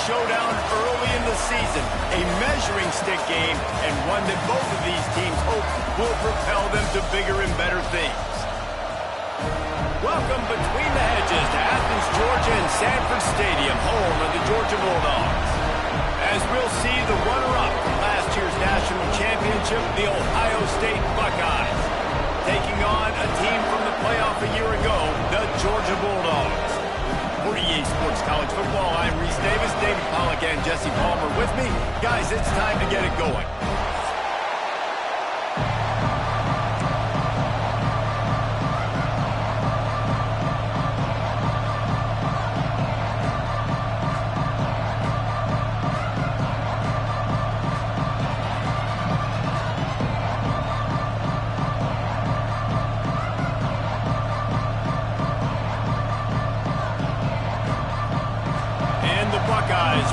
showdown early in the season, a measuring stick game, and one that both of these teams hope will propel them to bigger and better things. Welcome between the hedges to Athens, Georgia and Sanford Stadium, home of the Georgia Bulldogs. As we'll see the runner-up from last year's national championship, the Ohio State Buckeyes, taking on a team from the playoff a year ago, the Georgia Bulldogs. For EA Sports College Football, I'm Reese Davis, David Pollack and Jesse Palmer with me. Guys, it's time to get it going.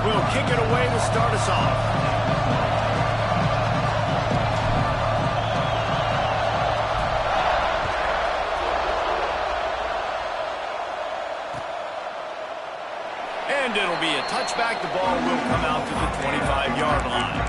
Will kick it away to start us off. And it'll be a touchback. The ball will come out to the 25-yard line.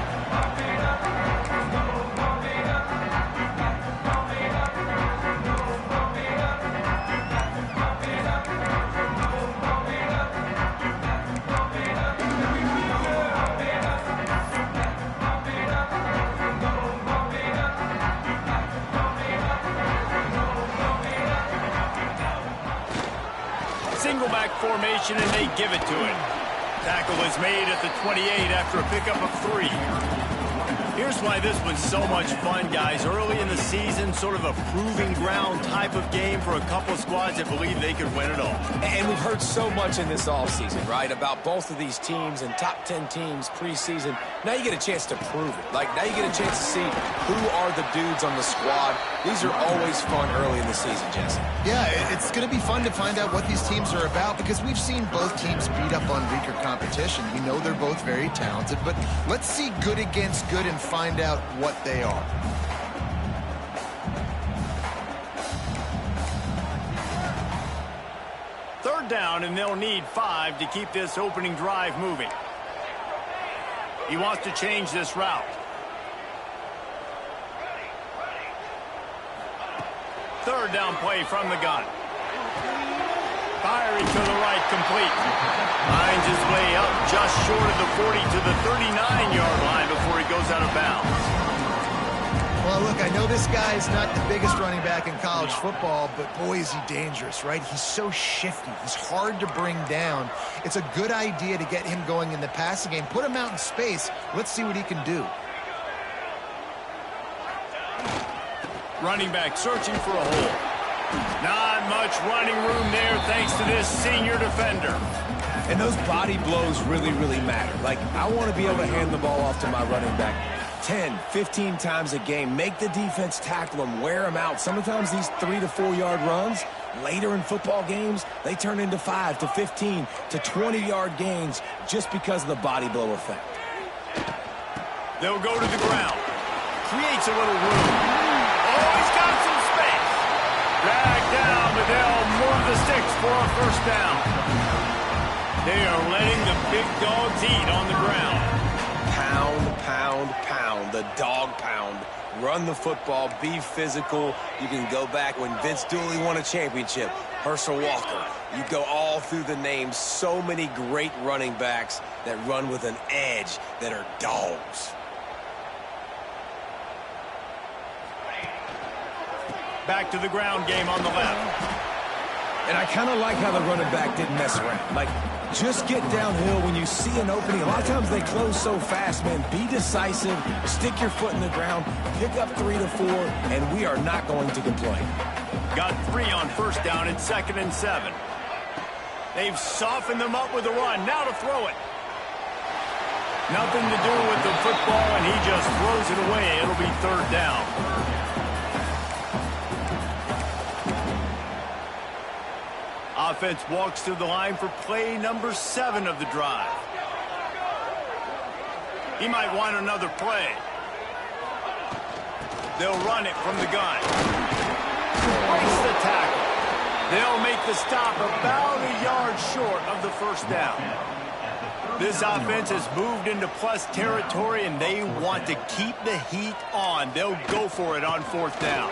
Single back formation, and they give it to him. Tackle is made at the 28 after a pickup of 3. Here's why this was so much fun, guys. Early in the season, sort of a proving ground type of game for a couple of squads that believe they could win it all. And we've heard so much in this offseason, right, about both of these teams and top 10 teams preseason. Now you get a chance to prove it. Like, now you get a chance to see who are the dudes on the squad. These are always fun early in the season, Jesse. Yeah, it's going to be fun to find out what these teams are about because we've seen both teams beat up on weaker competition. We know they're both very talented, but let's see good against good and find out what they are. Third down, and they'll need 5 to keep this opening drive moving. He wants to change this route. Third down play from the gun. Firing to the right, complete. Finds his way up just short of the 40 to the 39-yard line before he goes out of bounds. Well, look, I know this guy is not the biggest running back in college football, but boy, is he dangerous, right? He's so shifty. He's hard to bring down. It's a good idea to get him going in the passing game. Put him out in space. Let's see what he can do. Running back searching for a hole. Not much running room there thanks to this senior defender. And those body blows really, really matter. Like, I want to be able to hand the ball off to my running back 10, 15 times a game. Make the defense tackle him, wear him out. Sometimes these 3 to 4 yard runs, later in football games, they turn into 5 to 15 to 20-yard gains just because of the body blow effect. They'll go to the ground. Creates a little room. Oh, he's got some space. Dragged down, but they'll move the sticks for a first down. They are letting the big dogs eat on the ground. Pound, pound, pound. The dog pound. Run the football. Be physical. You can go back when Vince Dooley won a championship. Herschel Walker. You go all through the names. So many great running backs that run with an edge that are dogs. Back to the ground game on the left. And I kind of like how the running back didn't mess around. Like, just get downhill when you see an opening. A lot of times they close so fast, man. Be decisive. Stick your foot in the ground. Pick up 3 to 4, and we are not going to complain. Got 3 on first down and 2nd and 7. They've softened them up with a run. Now to throw it. Nothing to do with the football, and he just throws it away. It'll be 3rd down. Offense walks to the line for play number 7 of the drive. He might want another play. They'll run it from the gun. Breaks the tackle. They'll make the stop about a yard short of the first down. This offense has moved into plus territory, and they want to keep the heat on. They'll go for it on fourth down.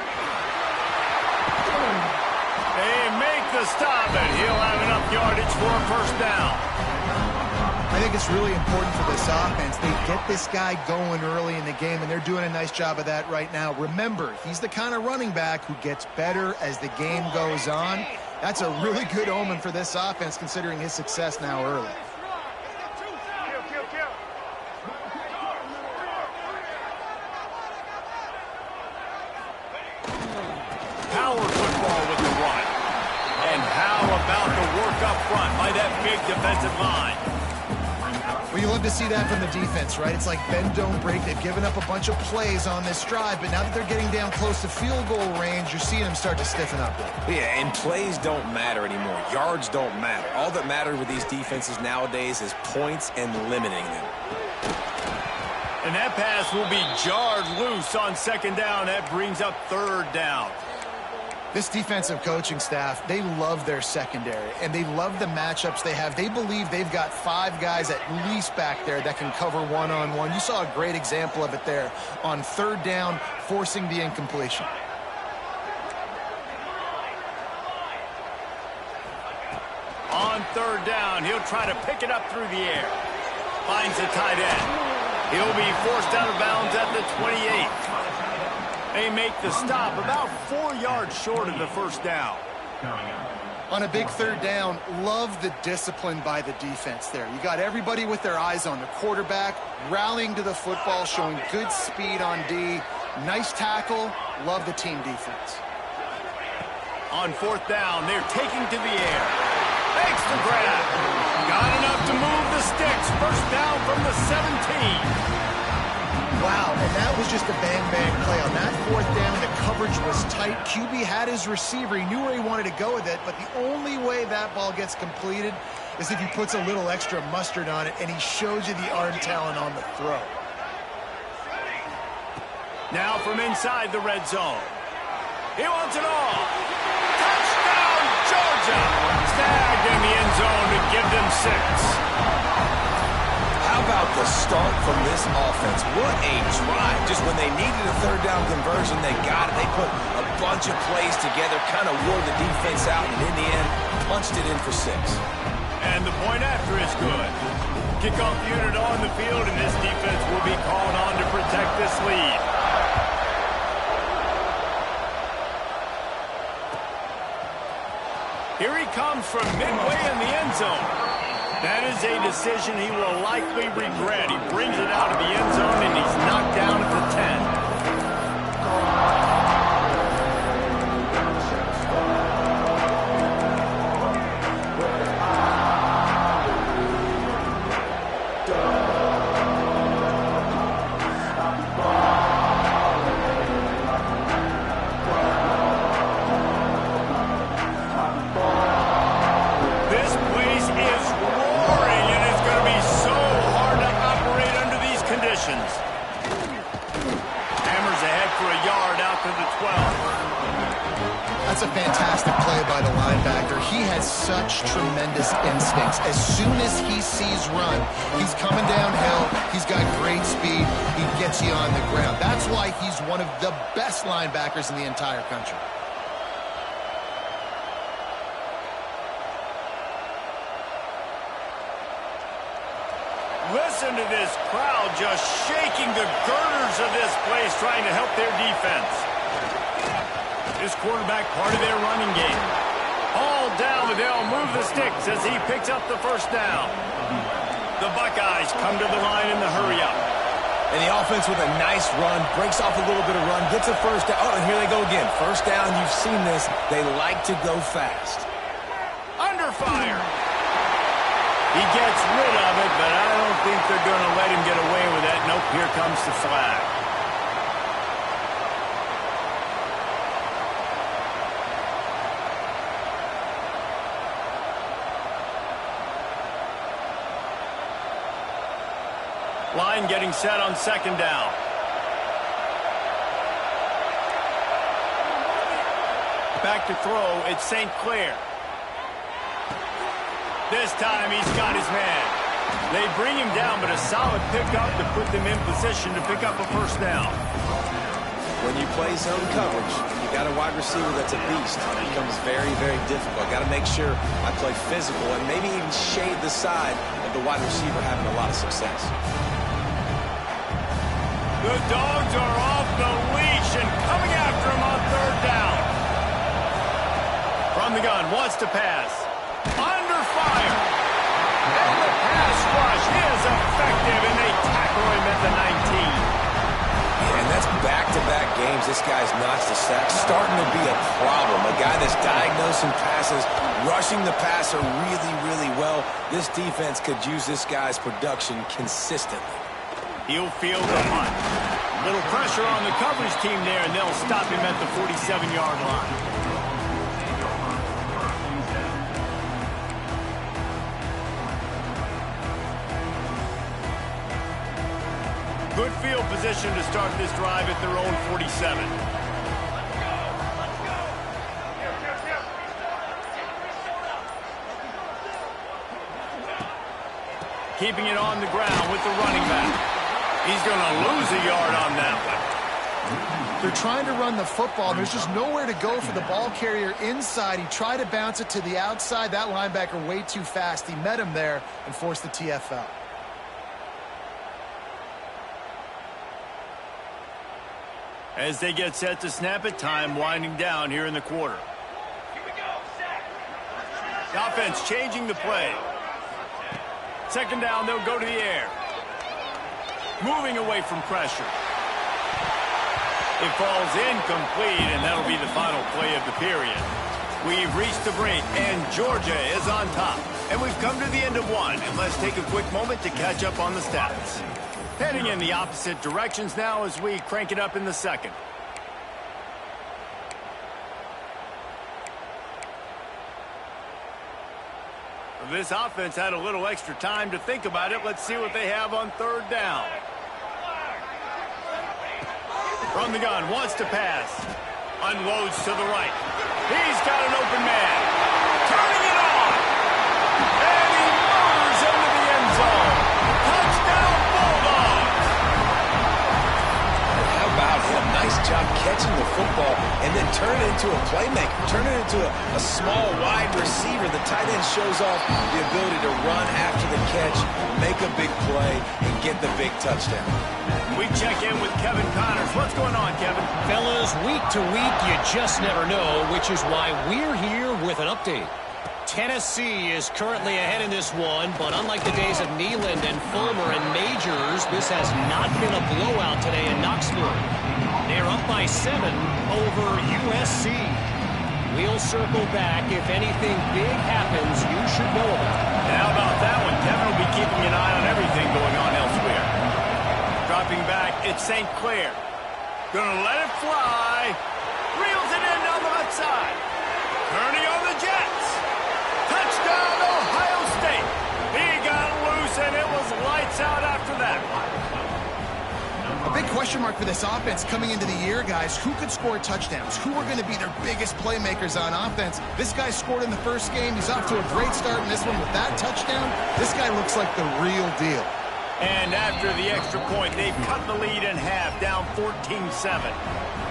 They make the stop, and he'll have enough yardage for a first down. I think it's really important for this offense. They get this guy going early in the game, and they're doing a nice job of that right now. Remember, he's the kind of running back who gets better as the game goes on. That's a really good omen for this offense, considering his success now early. Power football with the run. And how about the work up front by that big defensive line? Well, you love to see that from the defense, right? It's like bend, don't break. They've given up a bunch of plays on this drive, but now that they're getting down close to field goal range, you're seeing them start to stiffen up. Yeah, and plays don't matter anymore. Yards don't matter. All that matters with these defenses nowadays is points and limiting them. And that pass will be jarred loose on second down. That brings up third down. This defensive coaching staff, they love their secondary, and they love the matchups they have. They believe they've got 5 guys at least back there that can cover one-on-one. You saw a great example of it there on third down, forcing the incompletion. On third down, he'll try to pick it up through the air. Finds the tight end. He'll be forced out of bounds at the 28. They make the stop about 4 yards short of the first down. On a big third down, love the discipline by the defense there. You got everybody with their eyes on the quarterback, rallying to the football, showing good speed on D. Nice tackle. Love the team defense. On fourth down, they're taking to the air. Makes the grab. Got enough to move the sticks. First down from the 17. Wow, and that was just a bang-bang play. On that fourth down, the coverage was tight. QB had his receiver. He knew where he wanted to go with it, but the only way that ball gets completed is if he puts a little extra mustard on it, and he shows you the arm talent on the throw. Now from inside the red zone. He wants it all. Touchdown, Georgia! Snagged in the end zone to give them 6. How about the start from this offense? What a drive. Just when they needed a third down conversion, they got it. They put a bunch of plays together, kind of wore the defense out, and in the end, punched it in for 6. And the point after is good. Kickoff unit on the field, and this defense will be called on to protect this lead. Here he comes from midway in the end zone. That is a decision he will likely regret. He brings it out of the end zone, and he's knocked down at the 10. Hammers ahead for a yard out to the 12. That's a fantastic play by the linebacker. He has such tremendous instincts. As soon as he sees run, he's coming downhill. He's got great speed. He gets you on the ground. That's why he's one of the best linebackers in the entire country. Listen to this crowd just shaking the girders of this place, trying to help their defense. This quarterback part of their running game. All down, but they'll move the sticks as he picks up the first down. The Buckeyes come to the line in the hurry-up. And the offense with a nice run, breaks off a little bit of run, gets a first down. Oh, and here they go again. First down, you've seen this. They like to go fast. Under fire. He gets rid of it, but I don't think they're going to let him get away with that. Nope, here comes the flag. Line getting set on second down. Back to throw, it's St. Clair. This time he's got his man. They bring him down, but a solid pickup to put them in position to pick up a first down. When you play zone coverage, you got a wide receiver that's a beast. It becomes very, very difficult. Got to make sure I play physical and maybe even shade the side of the wide receiver having a lot of success. The Dogs are off the leash and coming after him on third down. From the gun, wants to pass. Under fire. And the pass rush is effective, and they tackle him at the 19. And that's back-to-back games. This guy's notched a sack. Starting to be a problem. A guy that's diagnosing passes, rushing the passer really, really well. This defense could use this guy's production consistently. He'll field the punt. Little pressure on the coverage team there, and they'll stop him at the 47-yard line. Good field position to start this drive at their own 47. Keeping it on the ground with the running back. He's going to lose a yard on that one. They're trying to run the football. There's just nowhere to go for the ball carrier inside. He tried to bounce it to the outside. That linebacker way too fast. He met him there and forced the TFL. As they get set to snap it, time winding down here in the quarter. The offense changing the play. Second down, they'll go to the air. Moving away from pressure. It falls incomplete, and that'll be the final play of the period. We've reached the break, and Georgia is on top. And we've come to the end of one, and let's take a quick moment to catch up on the stats. Heading in the opposite directions now as we crank it up in the second. This offense had a little extra time to think about it. Let's see what they have on third down. From the gun, wants to pass. Unloads to the right. He's got an open man. Turning it on. And he murders into the end zone. Touchdown, Bulldogs. How about him? Nice job catching the football and then turn it into a playmaker. Turn it into a small wide receiver. The tight end shows off the ability to run after the catch, make a big play, and get the big touchdown. We check in with Kevin Connors. What's going on, Kevin? Fellas, week to week, you just never know, which is why we're here with an update. Tennessee is currently ahead in this one, but unlike the days of Neyland and Fulmer and Majors, this has not been a blowout today in Knoxville. They're up by 7 over USC. We'll circle back. If anything big happens, you should know about it. And how about that one? Kevin will be keeping an eye on everything going on elsewhere. Dropping back, it's St. Clair. Gonna let it fly. Reels it in down the left side. Turning on the Jets. Touchdown, Ohio State. He got loose, and it was lights out after that. A big question mark for this offense coming into the year, guys. Who could score touchdowns? Who are going to be their biggest playmakers on offense? This guy scored in the first game. He's off to a great start in this one with that touchdown. This guy looks like the real deal. And after the extra point, they've cut the lead in half, down 14-7.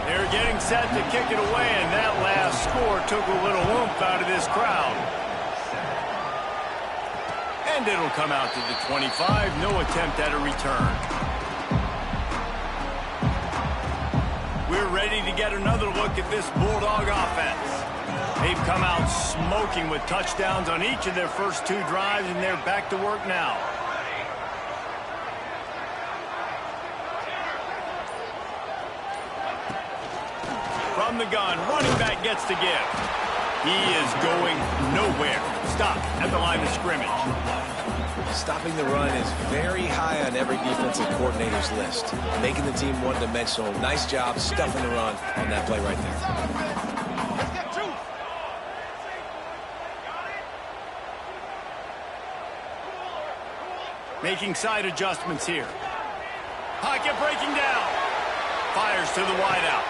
They're getting set to kick it away, and that last score took a little oomph out of this crowd. And it'll come out to the 25. No attempt at a return. We're ready to get another look at this Bulldog offense. They've come out smoking with touchdowns on each of their first 2 drives, and they're back to work now. From the gun, running back gets to give. He is going nowhere. Stop at the line of scrimmage. Stopping the run is very high on every defensive coordinator's list. Making the team one-dimensional. Nice job stuffing the run on that play right there. Making side adjustments here. Pocket breaking down. Fires to the wideout.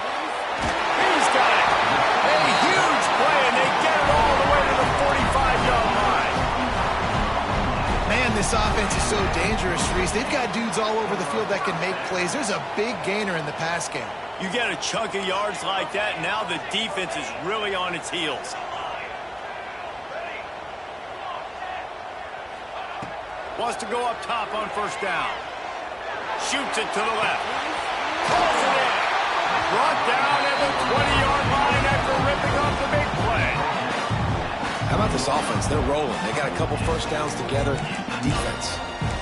He's got it. A huge play, and they get it all the way to the 45-yard line. Man, reason this offense is so dangerous, Reese, they've got dudes all over the field that can make plays. There's a big gainer in the pass game. You get a chunk of yards like that, now the defense is really on its heels. Wants to go up top on first down. Shoots it to the left. Calls it in. Brought down at the 20-yard line after ripping off the big play. How about this offense? They're rolling. They got a couple first downs together. Defense.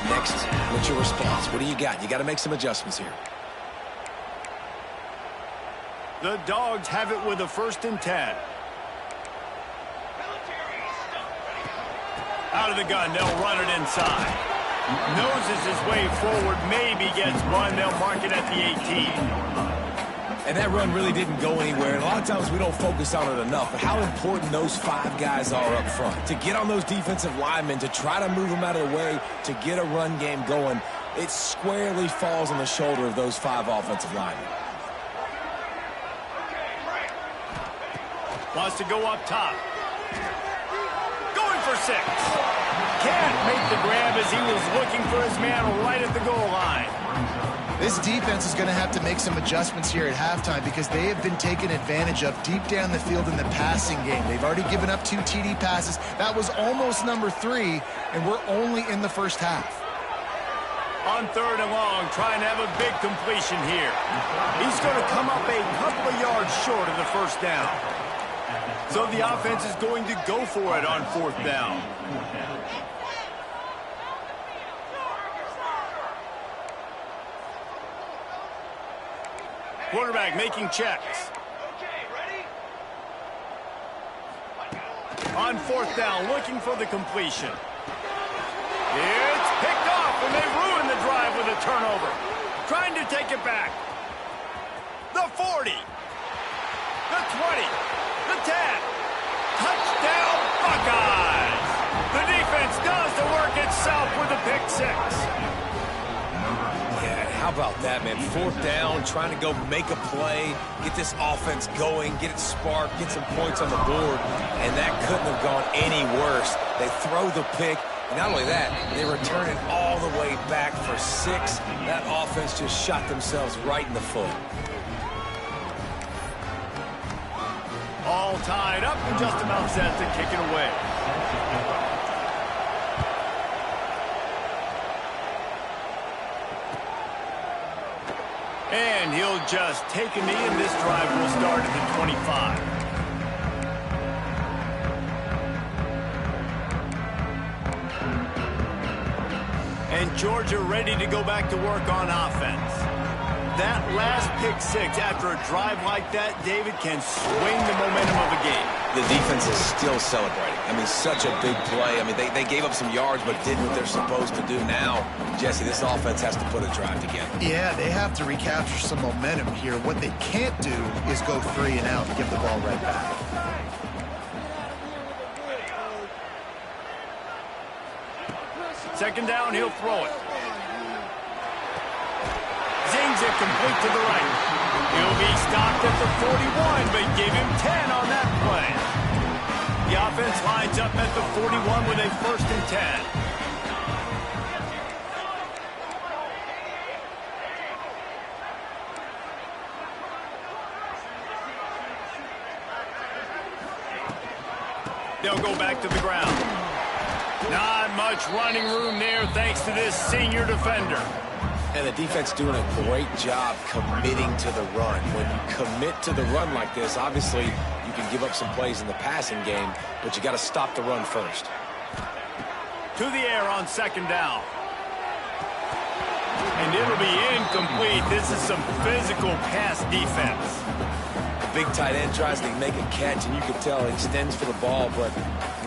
Next, what's your response? What do you got? You got to make some adjustments here. The Dogs have it with a 1st and 10. Out of the gun, they'll run it inside. Noses his way forward, maybe gets one. They'll mark it at the 18. And that run really didn't go anywhere. And a lot of times we don't focus on it enough. But how important those 5 guys are up front. To get on those defensive linemen, to try to move them out of the way, to get a run game going, it squarely falls on the shoulder of those 5 offensive linemen. Wants to go up top. Going for 6. Can't make the grab as he was looking for his man right at the goal line. This defense is going to have to make some adjustments here at halftime because they have been taken advantage of deep down the field in the passing game. They've already given up 2 TD passes. That was almost number 3, and we're only in the first half. On 3rd and long, trying to have a big completion here. He's going to come up a couple of yards short of the first down. So the offense is going to go for it on 4th down. Quarterback making checks. On 4th down, looking for the completion. It's picked off, and they ruin the drive with a turnover. Trying to take it back. The 40. The 20. The 10. Touchdown, Buckeyes. The defense does the work itself with the pick 6. Yeah, how about that, man? 4th down, trying to go make a play, get this offense going, get it sparked, get some points on the board, and that couldn't have gone any worse. They throw the pick, and not only that, they return it all the way back for 6. That offense just shot themselves right in the foot. All tied up and just about set to kick it away. And he'll just take a knee, and this drive will start at the 25. And Georgia ready to go back to work on offense. That last pick 6 after a drive like that, David, can swing the momentum of a game. The defense is still celebrating. I mean, such a big play. I mean, they gave up some yards but did what they're supposed to do now. Jesse, this offense has to put a drive together. Yeah, they have to recapture some momentum here. What they can't do is go 3 and out and give the ball right back. Second down, he'll throw it. Zings it complete to the right. He'll be stopped at the 41, but give him 10 on that play. The offense lines up at the 41 with a 1st and 10. They'll go back to the ground. Not much running room there thanks to this senior defender. And the defense doing a great job committing to the run. When you commit to the run like this, obviously you can give up some plays in the passing game, but you got to stop the run first. To the air on 2nd down. And it'll be incomplete. This is some physical pass defense. Big tight end tries to make a catch, and you can tell he extends for the ball, but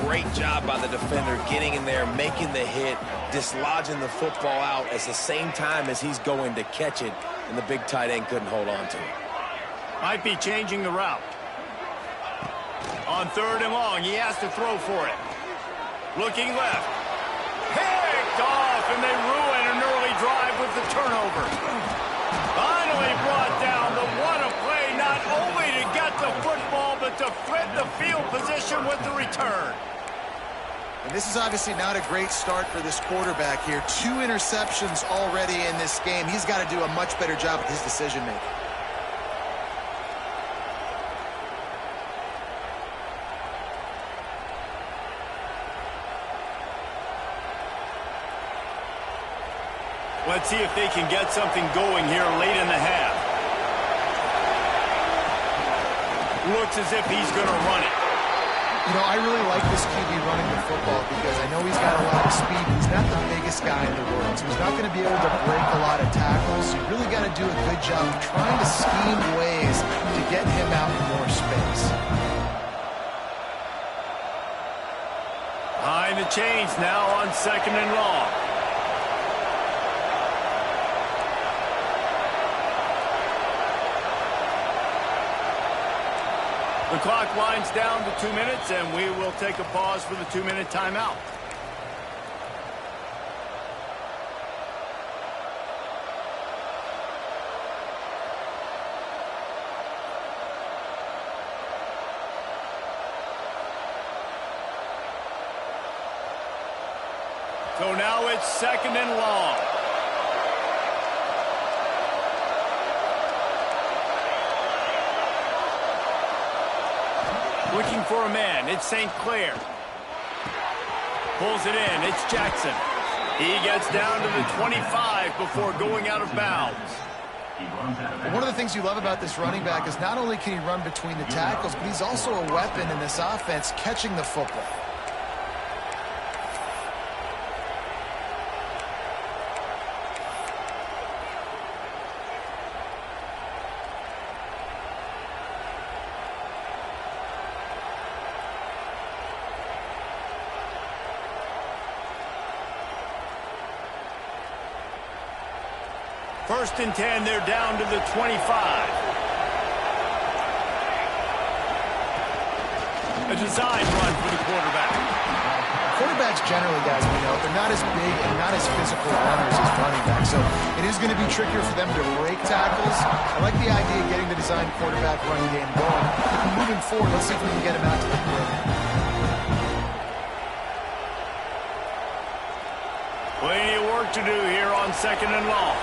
great job by the defender getting in there, making the hit, dislodging the football out at the same time as he's going to catch it, and the big tight end couldn't hold on to it. Might be changing the route. On 3rd and long, he has to throw for it. Looking left. Picked off, and they ruin an early drive with the turnover. Finally brought down the one-a-play, not only to get the football, but to flip the field position with the return. And this is obviously not a great start for this quarterback here. 2 interceptions already in this game. He's got to do a much better job with his decision-making. Let's see if they can get something going here late in the half. Looks as if he's going to run it. You know, I really like this QB running the football because I know he's got a lot of speed. He's not the biggest guy in the world, so he's not going to be able to break a lot of tackles. You really got to do a good job of trying to scheme ways to get him out in more space. Behind the chains now on 2nd and long. The clock winds down to 2 minutes, and we will take a pause for the 2-minute timeout. So now it's 2nd and long. Looking for a man. It's St. Clair. Pulls it in. It's Jackson. He gets down to the 25 before going out of bounds. One of the things you love about this running back is not only can he run between the tackles, but he's also a weapon in this offense catching the football. First and 10, they're down to the 25. A design run for the quarterback. Quarterbacks generally, guys, we know, they're not as big and not as physical runners as running backs, so it is going to be trickier for them to break tackles. I like the idea of getting the design quarterback running game going. Moving forward, let's see if we can get him out to the perimeter. Plenty of work to do here on 2nd and long.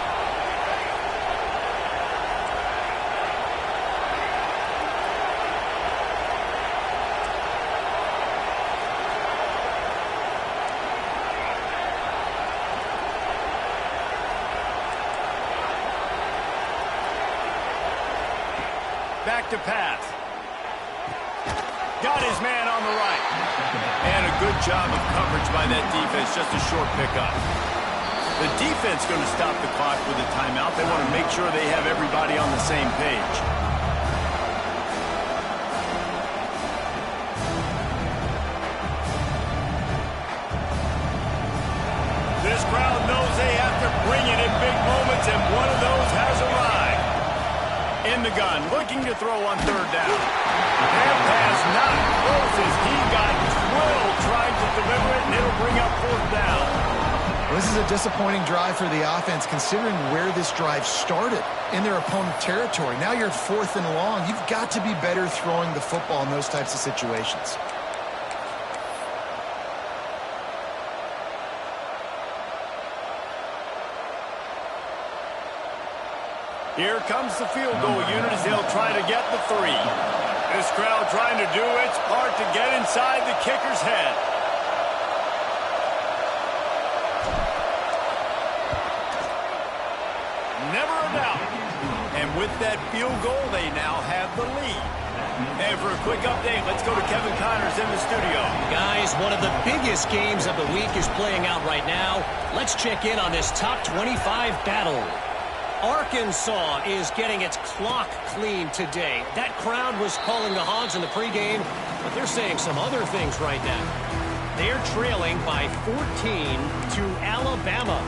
Back to pass. Got his man on the right. And a good job of coverage by that defense. Just a short pickup. The defense going to stop the clock with a timeout. They want to make sure they have everybody on the same page. This crowd knows they have to bring it in big moments, and one of those has arrived. In the gun, looking to throw on 3rd down. And pass not close as he got drilled trying to deliver it, and it'll bring up 4th down. Well, this is a disappointing drive for the offense, considering where this drive started in their opponent territory. Now you're 4th and long. You've got to be better throwing the football in those types of situations. Here comes the field goal unit as they'll try to get the 3. This crowd trying to do its part to get inside the kicker's head. Never a doubt. And with that field goal, they now have the lead. And for a quick update, let's go to Kevin Connors in the studio. Guys, one of the biggest games of the week is playing out right now. Let's check in on this top 25 battle. Arkansas is getting its clock cleaned today. That crowd was calling the Hogs in the pregame, but they're saying some other things right now. They're trailing by 14 to Alabama.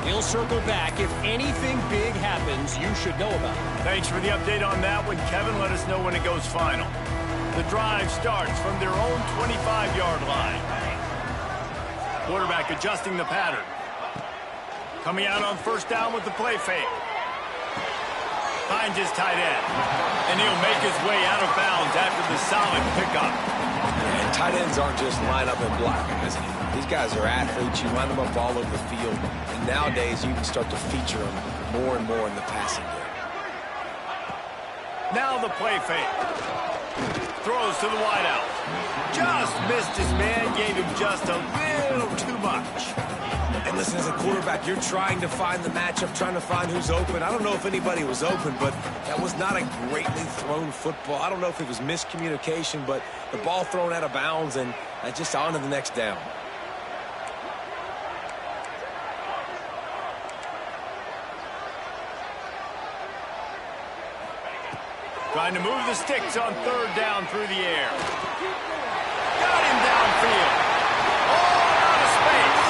We'll circle back. If anything big happens, you should know about it. Thanks for the update on that one, Kevin. Let us know when it goes final. The drive starts from their own 25-yard line. Quarterback adjusting the pattern. Coming out on 1st down with the play fake. Finds his tight end. And he'll make his way out of bounds after the solid pickup. Tight ends aren't just line up and block guys anymore. These guys are athletes. You line them up all over the field. And nowadays, you can start to feature them more and more in the passing game. Now the play fake. Throws to the wideout. Just missed his man, gave him just a little too much. And listen, as a quarterback, you're trying to find the matchup, trying to find who's open. I don't know if anybody was open, but that was not a greatly thrown football. I don't know if it was miscommunication, but the ball thrown out of bounds and just on to the next down. Trying to move the sticks on third down through the air. Got him downfield. All out of space.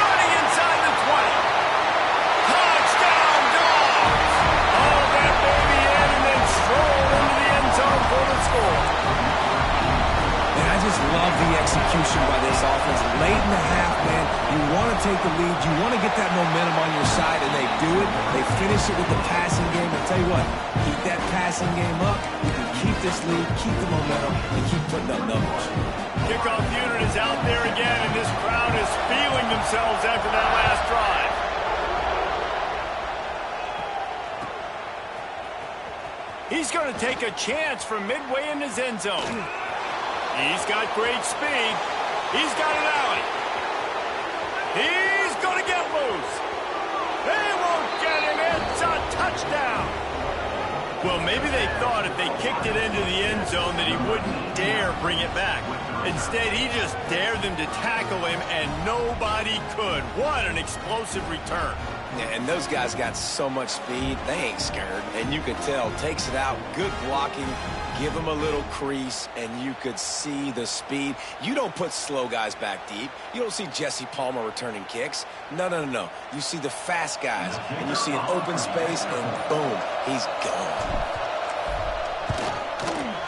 Running inside the 20. Touchdown, Dogs! Hauled that baby in and then strolled into the end zone for the score. Man, I just love the execution by this offense. Late in the half, man, you want to take the lead. You want to get that momentum on your side, and they do it. They finish it with the passing game. I'll tell you what, keep that passing game up. You can keep this lead, keep the momentum, and keep putting up numbers. Kickoff unit is out there again, and this crowd is feeling themselves after that last drive. He's going to take a chance from midway in his end zone. He's got great speed. He's got an alley. He's going to get loose. They won't get him. It's a touchdown. Well, maybe they thought if they kicked it into the end zone that he wouldn't dare bring it back. Instead, he just dared them to tackle him, and nobody could. What an explosive return. Yeah, and those guys got so much speed, they ain't scared. And you could tell, takes it out, good blocking, give them a little crease, and you could see the speed. You don't put slow guys back deep. You don't see Jesse Palmer returning kicks. No, no, no, no. You see the fast guys, and you see an open space, and boom, he's gone.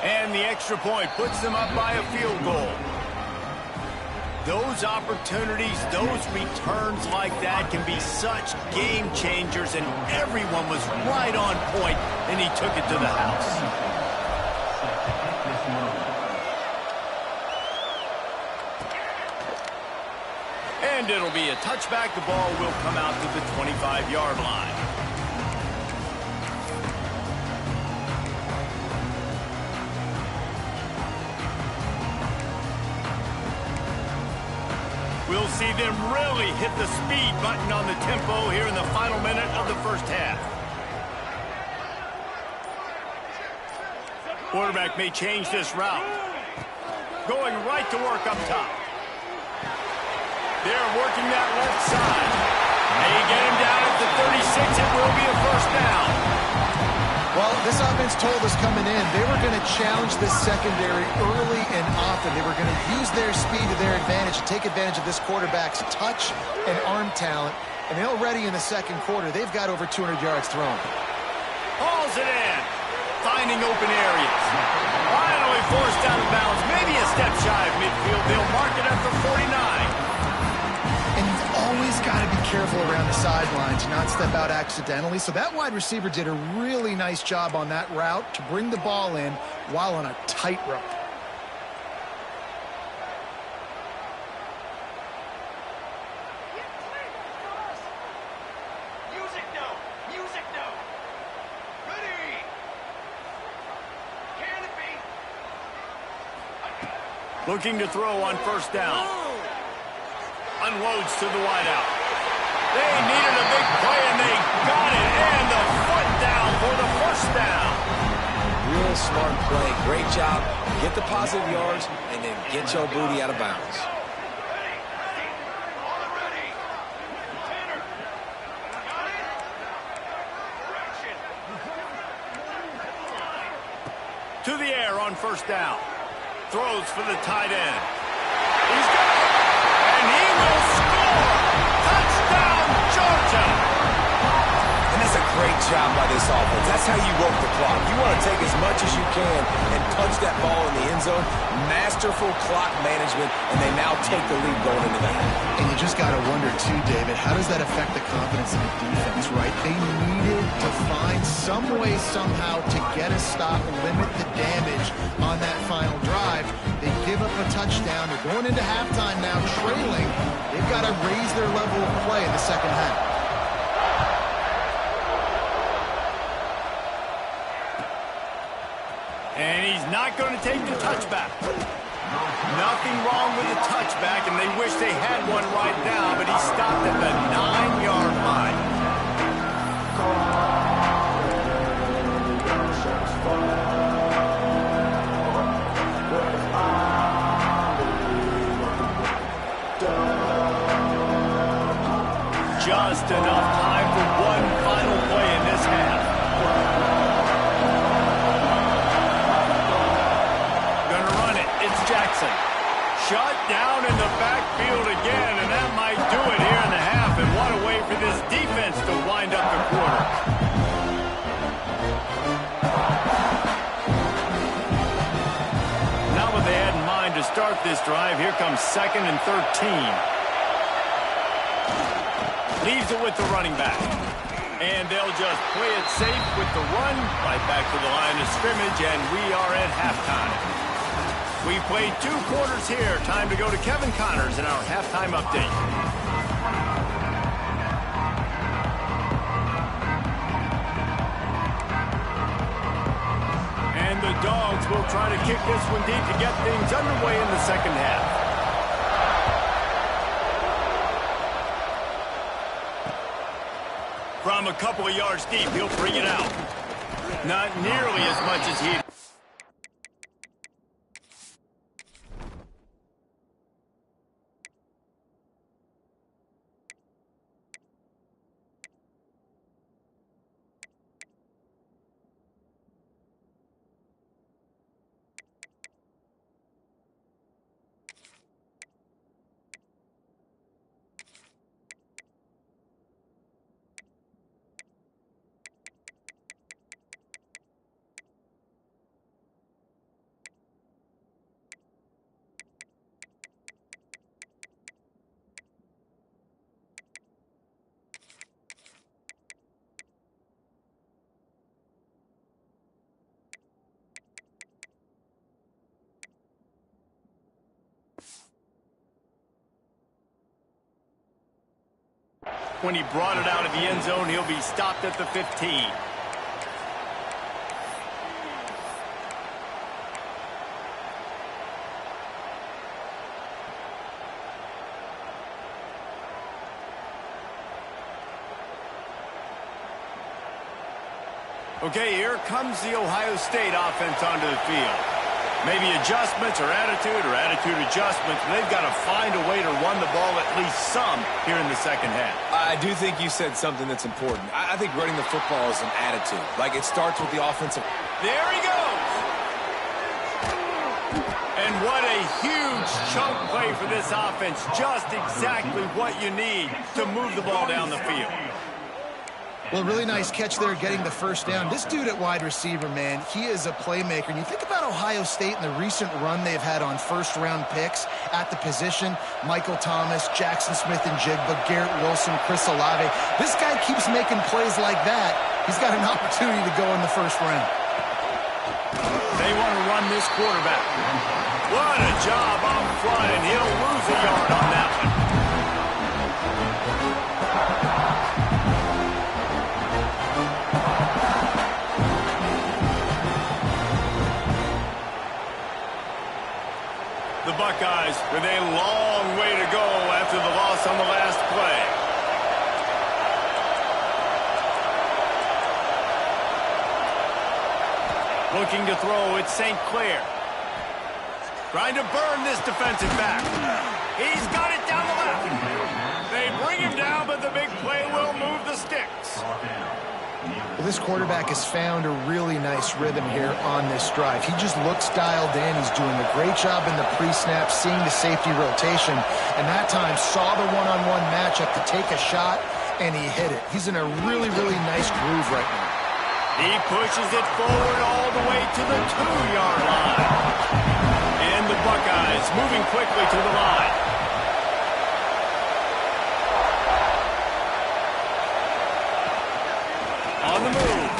And the extra point puts them up by a field goal. Those opportunities, those returns like that can be such game changers, and everyone was right on point, and he took it to the house. And it'll be a touchback. The ball will come out to the 25-yard line. We'll see them really hit the speed button on the tempo here in the final minute of the first half. Quarterback may change this route. Going right to work up top. They're working that left side. They get him down at the 36. It will be a first down. Well, this offense told us coming in they were going to challenge this secondary early and often. They were going to use their speed to their advantage and take advantage of this quarterback's touch and arm talent. And already in the second quarter, they've got over 200 yards thrown. Hauls it in. Finding open areas. Finally forced out of bounds. Maybe a step shy of midfield. They'll mark it at the 49. And you've always got to be careful around the sidelines, not step out accidentally. So that wide receiver did a really nice job on that route to bring the ball in while on a tightrope. Music note! Music note! Ready! Can it be? Looking to throw on first down. Unloads to the wideout. They needed a big play, and they got it. And the foot down for the first down. Real smart play. Great job. Get the positive yards, and then get your booty out of bounds. To the air on first down. Throws for the tight end. He's got it. And he will score. Touchdown, Georgia. And that's a great job by this offense. That's how you work the clock. You want to take as much as you can and punch that ball in the end zone. Masterful clock management, and they now take the lead going into the half. And you just got to wonder, too, David, how does that affect the confidence of the defense, right? They needed to find some way somehow to get a stop, limit the damage on that final drive. They give up a touchdown. They're going into halftime now, trailing. They've got to raise their level of play in the second half. And he's not going to take the touchback. Nothing wrong with the touchback, and they wish they had one right now, but he stopped at the 9-yard line. Just enough time for one final play in this half. Gonna run it. It's Jackson. Shut down in the backfield again, and that might do it here in the half. And what a way for this defense to wind up the quarter. Not what they had in mind to start this drive. Here comes 2nd and 13. Leaves it with the running back. And they'll just play it safe with the run. Right back to the line of scrimmage, and we are at halftime. We played 2 quarters here. Time to go to Kevin Connors in our halftime update. And the Dogs will try to kick this one deep to get things underway in the second half. From a couple of yards deep, he'll bring it out. Not nearly as much as he... When he brought it out of the end zone, he'll be stopped at the 15. Okay, here comes the Ohio State offense onto the field. Maybe adjustments or attitude adjustments. They've got to find a way to run the ball at least some here in the second half. I do think you said something that's important. I think running the football is an attitude. Like, it starts with the offensive. There he goes. And what a huge chunk play for this offense. Just exactly what you need to move the ball down the field. Well, really nice catch there getting the first down. This dude at wide receiver, man, he is a playmaker. And you think about Ohio State and the recent run they've had on first-round picks at the position. Michael Thomas, Jackson Smith-Njigba, Garrett Wilson, Chris Olave. This guy keeps making plays like that. He's got an opportunity to go in the first round. They want to run this quarterback. What a job up front, and he'll lose a yard on that one. The Buckeyes with a long way to go after the loss on the last play. Looking to throw, it's St. Clair. Trying to burn this defensive back. He's got it down the left. They bring him down, but the big play will move the sticks. Well, this quarterback has found a really nice rhythm here on this drive. He just looks dialed in. He's doing a great job in the pre-snap, seeing the safety rotation, and that time saw the one-on-one matchup to take a shot, and he hit it. He's in a really, really nice groove right now. He pushes it forward all the way to the 2-yard line. And the Buckeyes moving quickly to the line. On the move.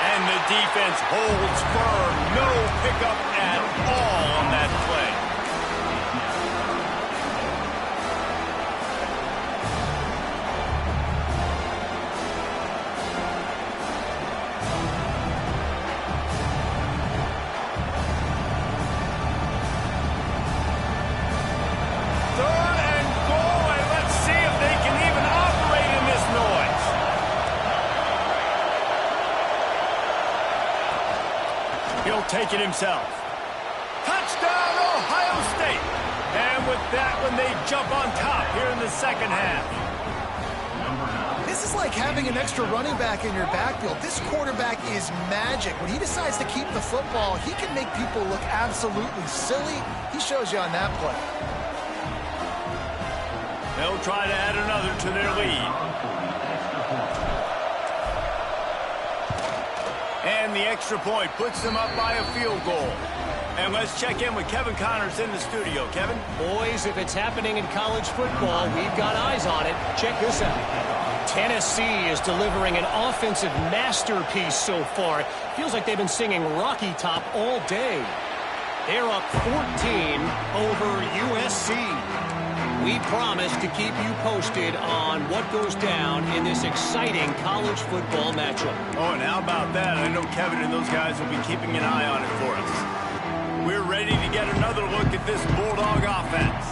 And the defense holds firm. No pickup at all on that play. Third and goal, and let's see if they can even operate in this noise. He'll take it himself. Touchdown, Ohio State. And with that one, they jump on top here in the second half. This is like having an extra running back in your backfield. This quarterback is magic. When he decides to keep the football, he can make people look absolutely silly. He shows you on that play. They'll try to add another to their lead. And the extra point puts them up by a field goal. And let's check in with Kevin Connors in the studio. Kevin? Boys, if it's happening in college football, we've got eyes on it. Check this out. Tennessee is delivering an offensive masterpiece so far. Feels like they've been singing Rocky Top all day. They're up 14 over USC. We promise to keep you posted on what goes down in this exciting college football matchup. Oh, and how about that? I know Kevin and those guys will be keeping an eye on it for us. We're ready to get another look at this Bulldog offense.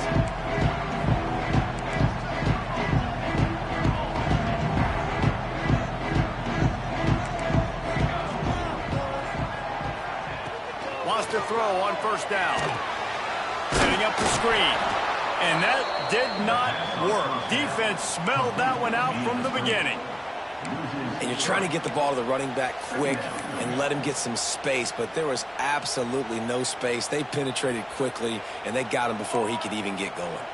Wants to throw on first down. Setting up the screen. And that did not work. Defense smelled that one out from the beginning. And you're trying to get the ball to the running back quick and let him get some space, but there was absolutely no space. They penetrated quickly, and they got him before he could even get going.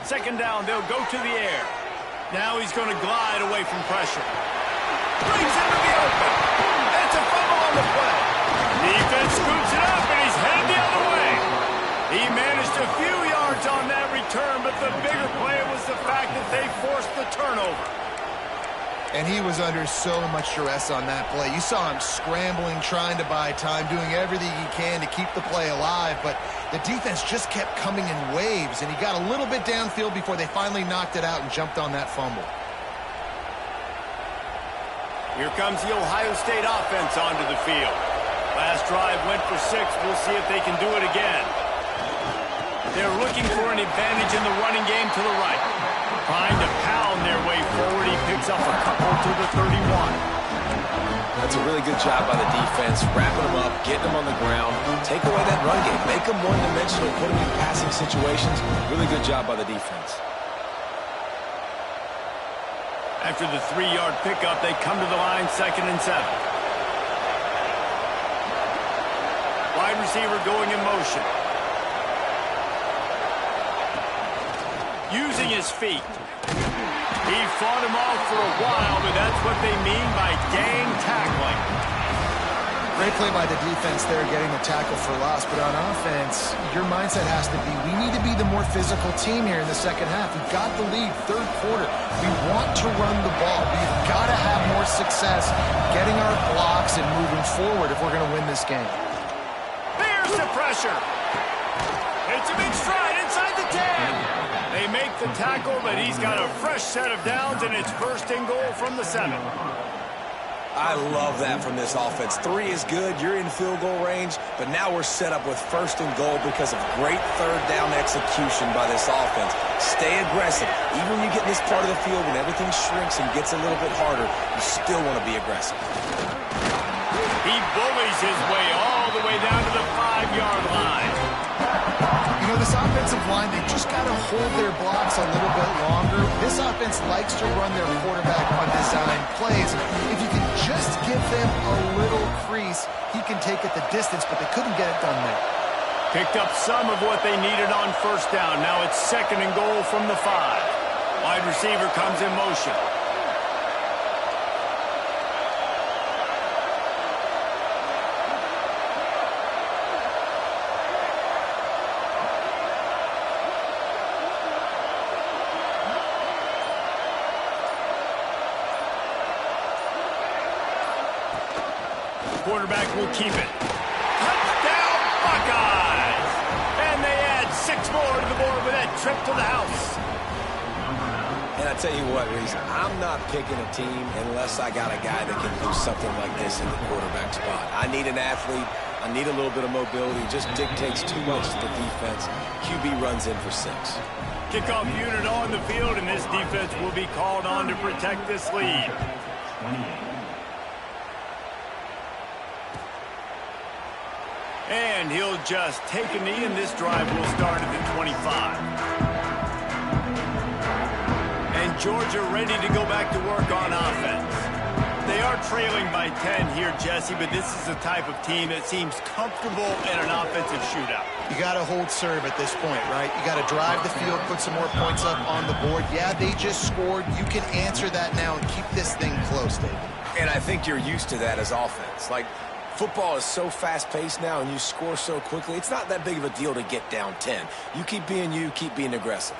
Second down, they'll go to the air. Now he's going to glide away from pressure. Brings into the open. That's a fumble on the play. Defense scoops it up, and he's headed the other way. He managed a few yards on that return, but the bigger play was the fact that they forced the turnover. And he was under so much duress on that play. You saw him scrambling, trying to buy time, doing everything he can to keep the play alive, but the defense just kept coming in waves, and he got a little bit downfield before they finally knocked it out and jumped on that fumble. Here comes the Ohio State offense onto the field. Last drive went for 6. We'll see if they can do it again. They're looking for an advantage in the running game to the right. Trying to pound their way forward. He picks up a couple to the 31. That's a really good job by the defense, wrapping them up, getting them on the ground. Take away that run game. Make them one-dimensional, put them in passing situations. Really good job by the defense. After the 3-yard pickup, they come to the line, 2nd and 7. Wide receiver going in motion. Using his feet. He fought him off for a while, but that's what they mean by gang tackling. Great play by the defense there, getting the tackle for loss. But on offense, your mindset has to be, we need to be the more physical team here in the second half. We've got the lead, 3rd quarter. We want to run the ball. We've got to have more success getting our blocks and moving forward if we're going to win this game. There's the pressure. It's a big stride inside the 10. They make the tackle, but he's got a fresh set of downs, and it's 1st and goal from the 7. I love that from this offense. 3 is good. You're in field goal range, but now we're set up with 1st and goal because of great 3rd down execution by this offense. Stay aggressive. Even when you get in this part of the field, when everything shrinks and gets a little bit harder, you still want to be aggressive. He bullies his way all the way down to the 5-yard line. You know, this offensive line, they just got to hold their blocks a little bit longer. This offense likes to run their quarterback on design plays. If you can just give them a little crease, he can take it the distance, but they couldn't get it done there. Picked up some of what they needed on 1st down. Now it's 2nd and goal from the 5. Wide receiver comes in motion. quarterback will keep it. Touchdown, Buckeyes! And they add 6 more to the board with that trip to the house. And I tell you what, Reese, I'm not picking a team unless I got a guy that can do something like this in the quarterback spot. I need an athlete. I need a little bit of mobility. It just dictates too much to the defense. QB runs in for 6. Kickoff unit on the field, and this defense will be called on to protect this lead. And he'll just take a knee, and this drive will start at the 25. And Georgia ready to go back to work on offense. They are trailing by 10 here, Jesse, but this is the type of team that seems comfortable in an offensive shootout. You got to hold serve at this point, right? You got to drive the field, put some more points up on the board. Yeah, they just scored. You can answer that now and keep this thing close, David. And I think you're used to that as offense. Like, football is so fast-paced now and you score so quickly, it's not that big of a deal to get down 10. You keep being aggressive.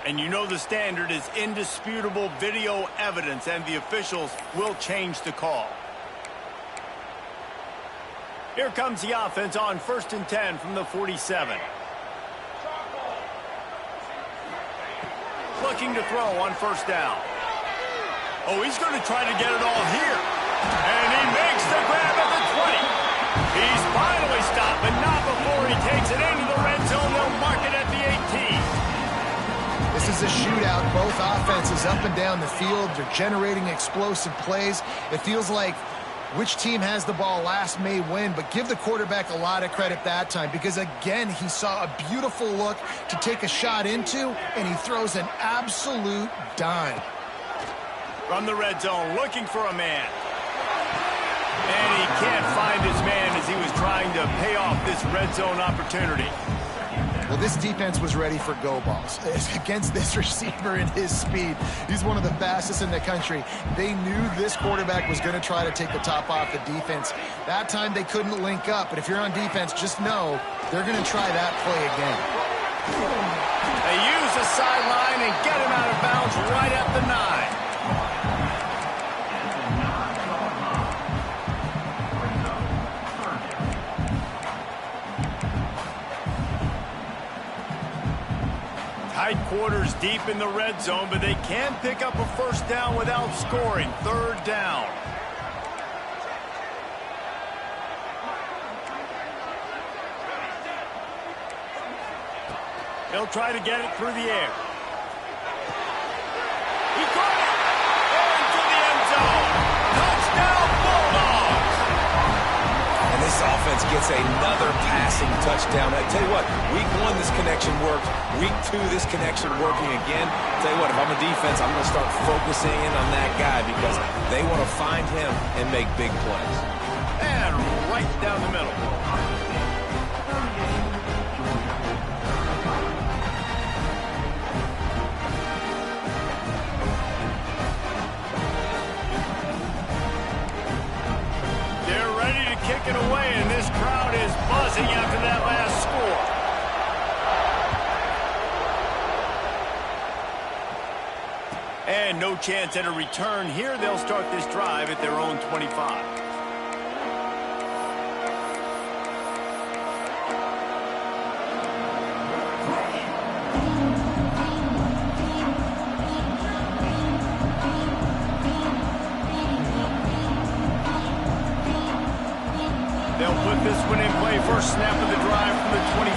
And you know the standard is indisputable video evidence, and the officials will change the call. Here comes the offense on 1st and 10 from the 47. Looking to throw on 1st down. Oh, he's going to try to get it all here. And he makes the grab at the 20. He's finally stopped, but not before he takes it into the red zone. They'll mark it at the 18. This is a shootout. Both offenses up and down the field. They're generating explosive plays. It feels like which team has the ball last may win, but give the quarterback a lot of credit that time because, again, he saw a beautiful look to take a shot into, and he throws an absolute dime. From the red zone, looking for a man. And he can't find his man as he was trying to pay off this red zone opportunity. Well, this defense was ready for go balls against this receiver and his speed. He's one of the fastest in the country. They knew this quarterback was going to try to take the top off the defense. That time they couldn't link up, but if you're on defense, just know they're going to try that play again. They use the sideline and get him out of bounds right at the 9. Tight quarters deep in the red zone, but they can pick up a 1st down without scoring. 3rd down. He'll try to get it through the air. He caught it! Into the end zone! Touchdown, Bulldogs! And this offense gets another passing touchdown. I tell you what, week 1 this connection worked. Week 2 this connection working again. I tell you what, if I'm a defense, I'm going to start focusing in on that guy because they want to find him and make big plays. And right down the middle. They're ready to kick it away, and this crowd is buzzing after that last score. And no chance at a return here. They'll start this drive at their own 25. They'll put this one in play. First snap of the drive from the 25.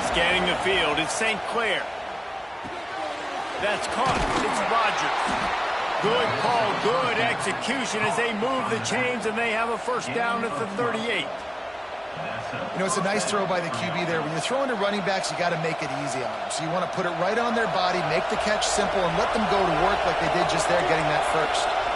Scanning the field, it's St. Clair. That's caught. It's Rogers. Good call, good execution as they move the chains, and they have a 1st down at the 38. You know, it's a nice throw by the QB there. When you're throwing to running backs, you got to make it easy on them. So you want to put it right on their body, make the catch simple, and let them go to work like they did just there, getting that 1st.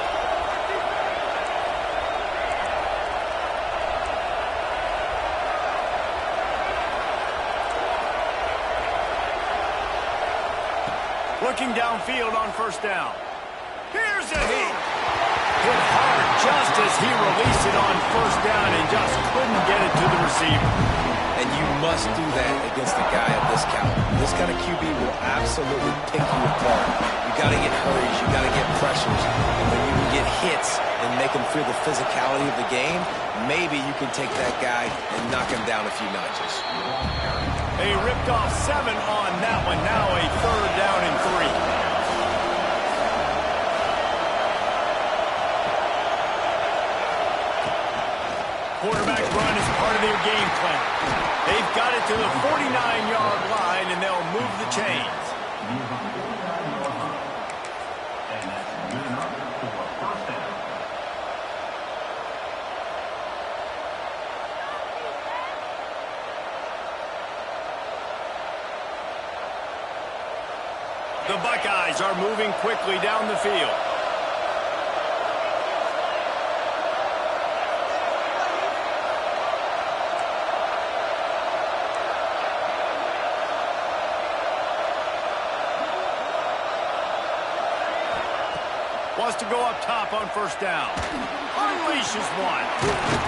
Looking downfield on 1st down. Here's a hit. Hit hard just as he released it on 1st down and just couldn't get it to the receiver. and you must do that against a guy of this caliber. This kind of QB will absolutely pick you apart. You got to get hurries, you got to get pressures, and when you can get hits and make them feel the physicality of the game, maybe you can take that guy and knock him down a few notches. They ripped off 7 on that one. Now a 3rd down and 3. Quarterback run is part of their game plan. They've got it to the 49-yard line, and they'll move the chains. The Buckeyes are moving quickly down the field. Wants to go up top on 1st down. Unleashes one.